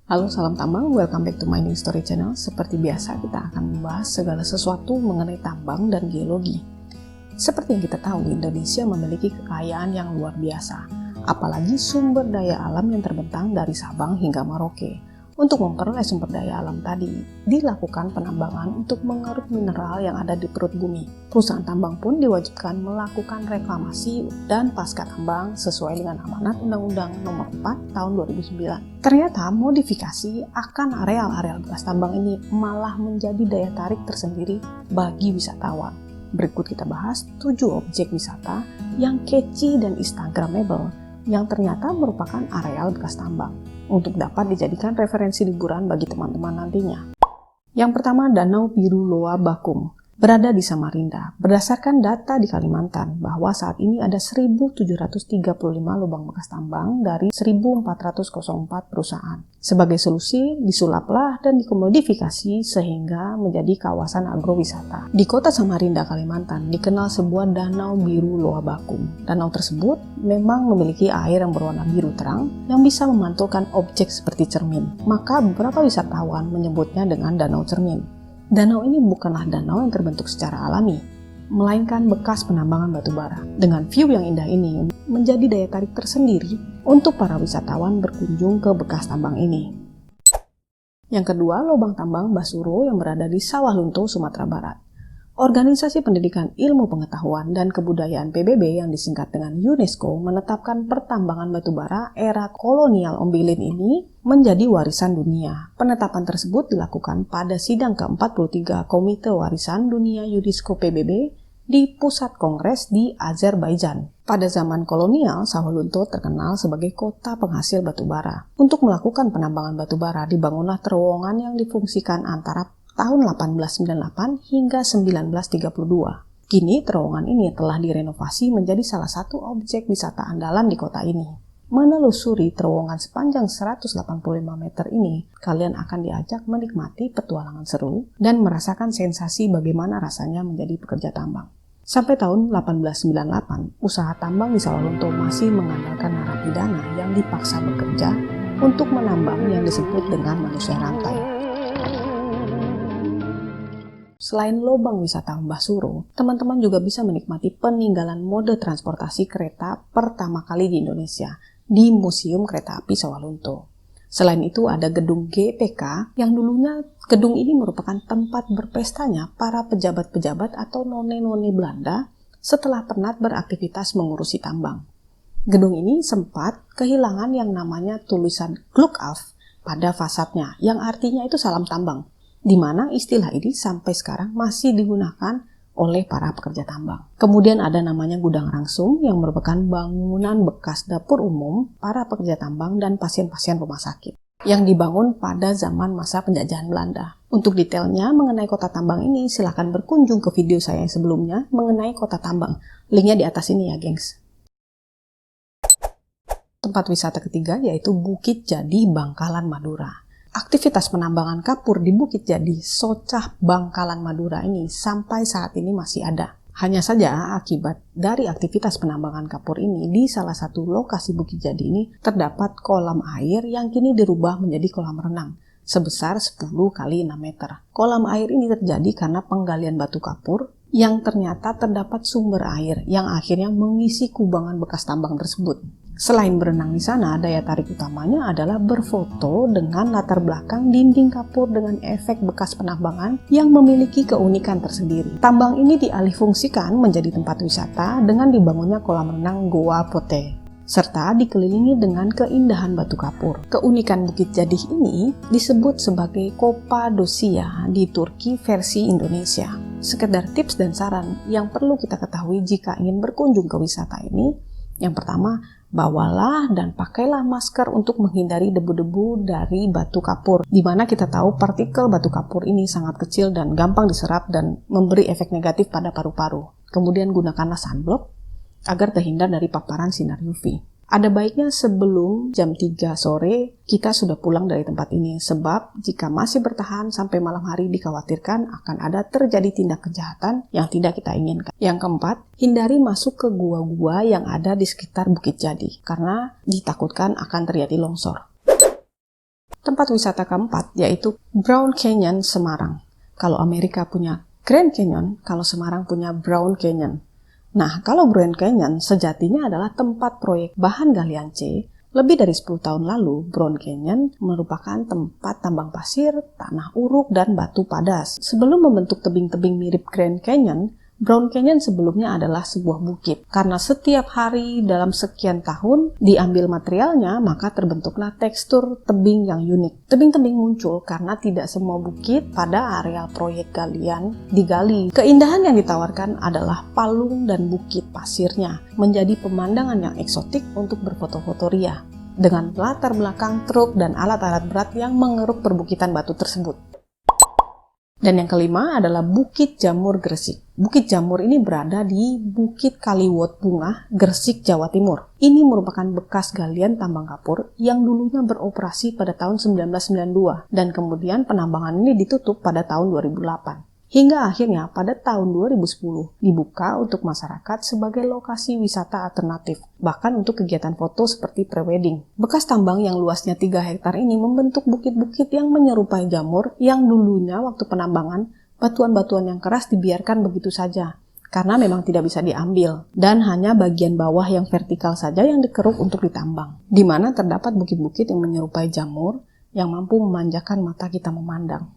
Halo salam tambang, welcome back to Mining Story Channel. Seperti biasa kita akan membahas segala sesuatu mengenai tambang dan geologi. Seperti yang kita tahu, Indonesia memiliki kekayaan yang luar biasa, apalagi sumber daya alam yang terbentang dari Sabang hingga Merauke. Untuk memperoleh sumber daya alam tadi, dilakukan penambangan untuk mengeruk mineral yang ada di perut bumi. Perusahaan tambang pun diwajibkan melakukan reklamasi dan pasca tambang sesuai dengan amanat Undang-Undang Nomor 4 Tahun 2009. Ternyata modifikasi akan areal-areal bekas tambang ini malah menjadi daya tarik tersendiri bagi wisatawan. Berikut kita bahas 7 objek wisata yang catchy dan instagramable yang ternyata merupakan areal bekas tambang, untuk dapat dijadikan referensi liburan bagi teman-teman nantinya. Yang pertama, Danau Biru Loa Bakung, berada di Samarinda. Berdasarkan data di Kalimantan, bahwa saat ini ada 1.735 lubang bekas tambang dari 1.404 perusahaan. Sebagai solusi, disulaplah dan dikomodifikasi sehingga menjadi kawasan agrowisata. Di kota Samarinda, Kalimantan, dikenal sebuah Danau Biru Loa Bakung. Danau tersebut memang memiliki air yang berwarna biru terang yang bisa memantulkan objek seperti cermin. Maka beberapa wisatawan menyebutnya dengan Danau Cermin. Danau ini bukanlah danau yang terbentuk secara alami, melainkan bekas penambangan batu bara. Dengan view yang indah ini menjadi daya tarik tersendiri untuk para wisatawan berkunjung ke bekas tambang ini. Yang kedua, lubang tambang Basuro yang berada di Sawah Lunto, Sumatera Barat. Organisasi Pendidikan Ilmu Pengetahuan dan Kebudayaan PBB yang disingkat dengan UNESCO menetapkan pertambangan batu bara era kolonial Ombilin ini menjadi warisan dunia. Penetapan tersebut dilakukan pada sidang ke-43 Komite Warisan Dunia UNESCO PBB di Pusat Kongres di Azerbaijan. Pada zaman kolonial, Sawah Lunto terkenal sebagai kota penghasil batu bara. Untuk melakukan penambangan batu bara, dibangunlah terowongan yang difungsikan antara tahun 1898 hingga 1932. Kini terowongan ini telah direnovasi menjadi salah satu objek wisata andalan di kota ini. Menelusuri terowongan sepanjang 185 meter ini, kalian akan diajak menikmati petualangan seru dan merasakan sensasi bagaimana rasanya menjadi pekerja tambang. Sampai tahun 1898, usaha tambang di Sawah Lunto masih mengandalkan narapidana yang dipaksa bekerja untuk menambang yang disebut dengan manusia rantai. Selain lubang wisata Basuro, teman-teman juga bisa menikmati peninggalan mode transportasi kereta pertama kali di Indonesia di Museum Kereta Api Sawah Lunto. Selain itu ada gedung GPK yang dulunya gedung ini merupakan tempat berpestanya para pejabat-pejabat atau none-none Belanda setelah penat beraktivitas mengurusi tambang. Gedung ini sempat kehilangan yang namanya tulisan Gluk af pada fasadnya yang artinya itu salam tambang, di mana istilah ini sampai sekarang masih digunakan oleh para pekerja tambang. Kemudian ada namanya Gudang Rangsum yang merupakan bangunan bekas dapur umum para pekerja tambang dan pasien-pasien rumah sakit yang dibangun pada zaman masa penjajahan Belanda. Untuk detailnya mengenai kota tambang ini silahkan berkunjung ke video saya yang sebelumnya mengenai kota tambang. Linknya di atas ini ya gengs. Tempat wisata ketiga yaitu Bukit Jadi Bangkalan Madura. Aktivitas penambangan kapur di Bukit Jadi, Socah Bangkalan Madura ini sampai saat ini masih ada. Hanya saja akibat dari aktivitas penambangan kapur ini di salah satu lokasi Bukit Jadi ini terdapat kolam air yang kini dirubah menjadi kolam renang sebesar 10 kali 6 meter. Kolam air ini terjadi karena penggalian batu kapur yang ternyata terdapat sumber air yang akhirnya mengisi kubangan bekas tambang tersebut. Selain berenang di sana, daya tarik utamanya adalah berfoto dengan latar belakang dinding kapur dengan efek bekas penambangan yang memiliki keunikan tersendiri. Tambang ini dialihfungsikan menjadi tempat wisata dengan dibangunnya kolam renang Goa Pote, serta dikelilingi dengan keindahan batu kapur. Keunikan Bukit Jadi ini disebut sebagai Kopadosia di Turki versi Indonesia. Sekedar tips dan saran yang perlu kita ketahui jika ingin berkunjung ke wisata ini, yang pertama, bawalah dan pakailah masker untuk menghindari debu-debu dari batu kapur, di mana kita tahu partikel batu kapur ini sangat kecil dan gampang diserap dan memberi efek negatif pada paru-paru. Kemudian gunakanlah sunblock agar terhindar dari paparan sinar UV. Ada baiknya sebelum jam 3 sore kita sudah pulang dari tempat ini, sebab jika masih bertahan sampai malam hari dikhawatirkan akan ada terjadi tindak kejahatan yang tidak kita inginkan. Yang keempat, hindari masuk ke gua-gua yang ada di sekitar Bukit Jadi karena ditakutkan akan terjadi longsor. Tempat wisata keempat yaitu Brown Canyon Semarang. Kalau Amerika punya Grand Canyon, kalau Semarang punya Brown Canyon. Nah, kalau Brown Canyon sejatinya adalah tempat proyek bahan galian C. Lebih dari 10 tahun lalu, Brown Canyon merupakan tempat tambang pasir, tanah uruk, dan batu padas. Sebelum membentuk tebing-tebing mirip Grand Canyon, Brown Canyon sebelumnya adalah sebuah bukit. Karena setiap hari dalam sekian tahun diambil materialnya, maka terbentuklah tekstur tebing yang unik. Tebing-tebing muncul karena tidak semua bukit pada areal proyek galian digali. Keindahan yang ditawarkan adalah palung dan bukit pasirnya, menjadi pemandangan yang eksotik untuk berfoto-foto ria, dengan latar belakang truk dan alat-alat berat yang mengeruk perbukitan batu tersebut. Dan yang kelima adalah Bukit Jamur Gresik. Bukit Jamur ini berada di Bukit Kaliwot Bungah, Gresik, Jawa Timur. Ini merupakan bekas galian tambang kapur yang dulunya beroperasi pada tahun 1992 dan kemudian penambangan ini ditutup pada tahun 2008. Hingga akhirnya pada tahun 2010 dibuka untuk masyarakat sebagai lokasi wisata alternatif, bahkan untuk kegiatan foto seperti prewedding. Bekas tambang yang luasnya 3 hektar ini membentuk bukit-bukit yang menyerupai jamur yang dulunya waktu penambangan, batuan-batuan yang keras dibiarkan begitu saja, karena memang tidak bisa diambil, dan hanya bagian bawah yang vertikal saja yang dikeruk untuk ditambang, di mana terdapat bukit-bukit yang menyerupai jamur yang mampu memanjakan mata kita memandang.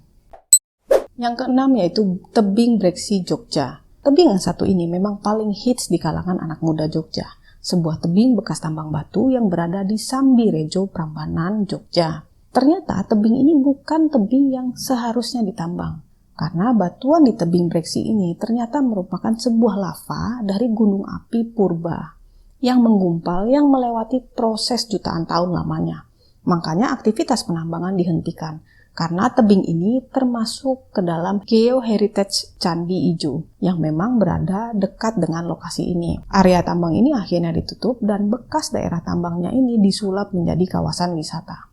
Yang keenam yaitu Tebing Breksi Jogja. Tebing yang satu ini memang paling hits di kalangan anak muda Jogja. Sebuah tebing bekas tambang batu yang berada di Sambirejo, Prambanan, Jogja. Ternyata tebing ini bukan tebing yang seharusnya ditambang. Karena batuan di tebing Breksi ini ternyata merupakan sebuah lava dari gunung api purba yang menggumpal yang melewati proses jutaan tahun lamanya. Makanya aktivitas penambangan dihentikan. Karena tebing ini termasuk ke dalam Geoheritage Candi Ijo yang memang berada dekat dengan lokasi ini. Area tambang ini akhirnya ditutup dan bekas daerah tambangnya ini disulap menjadi kawasan wisata.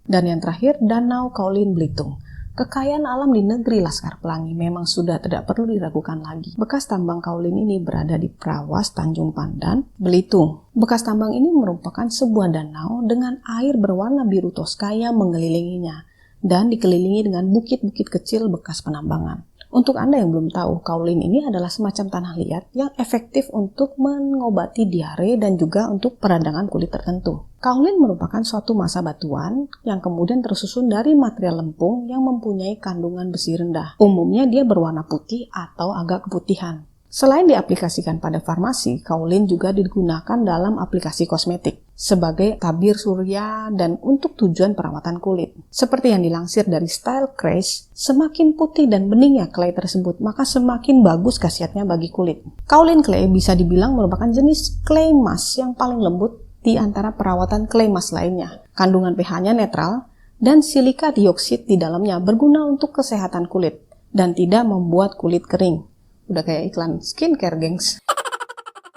Dan yang terakhir, Danau Kaolin Belitung. Kekayaan alam di negeri Laskar Pelangi memang sudah tidak perlu diragukan lagi. Bekas tambang kaolin ini berada di Prawas, Tanjung Pandan, Belitung. Bekas tambang ini merupakan sebuah danau dengan air berwarna biru toska yang mengelilinginya dan dikelilingi dengan bukit-bukit kecil bekas penambangan. Untuk Anda yang belum tahu, kaolin ini adalah semacam tanah liat yang efektif untuk mengobati diare dan juga untuk peradangan kulit tertentu. Kaolin merupakan suatu massa batuan yang kemudian tersusun dari material lempung yang mempunyai kandungan besi rendah. Umumnya dia berwarna putih atau agak keputihan. Selain diaplikasikan pada farmasi, kaolin juga digunakan dalam aplikasi kosmetik sebagai tabir surya dan untuk tujuan perawatan kulit. Seperti yang dilansir dari Style Craze, semakin putih dan beningnya clay tersebut, maka semakin bagus khasiatnya bagi kulit. Kaolin clay bisa dibilang merupakan jenis clay mask yang paling lembut di antara perawatan clay mask lainnya. Kandungan pH-nya netral dan silika dioksid di dalamnya berguna untuk kesehatan kulit dan tidak membuat kulit kering. Udah kayak iklan skincare, gengs.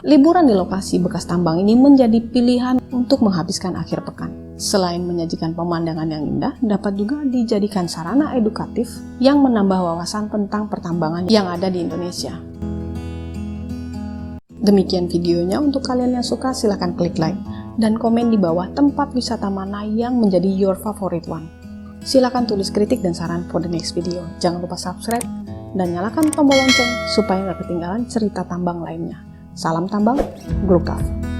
Liburan di lokasi bekas tambang ini menjadi pilihan untuk menghabiskan akhir pekan. Selain menyajikan pemandangan yang indah, dapat juga dijadikan sarana edukatif yang menambah wawasan tentang pertambangan yang ada di Indonesia. Demikian videonya. Untuk kalian yang suka, silahkan klik like dan komen di bawah tempat wisata mana yang menjadi your favorite one. Silahkan tulis kritik dan saran for the next video. Jangan lupa subscribe dan nyalakan tombol lonceng supaya nggak ketinggalan cerita tambang lainnya. Salam tambang, Glukaf.